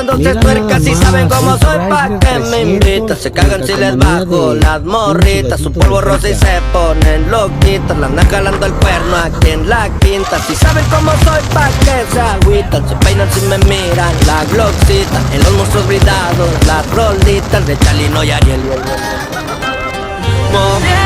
poniéndose tuercas y saben cómo soy pa' que me invitan. Se cagan si les bajo las morritas, su polvo rosa y se ponen loquitas. Le andan jalando el cuerno aquí en la quinta. Si saben cómo soy pa' que se agüitan, se peinan si me miran la gloxita. En los monstruos blindados, las rolitas de Chalino y Ariel. Moviendo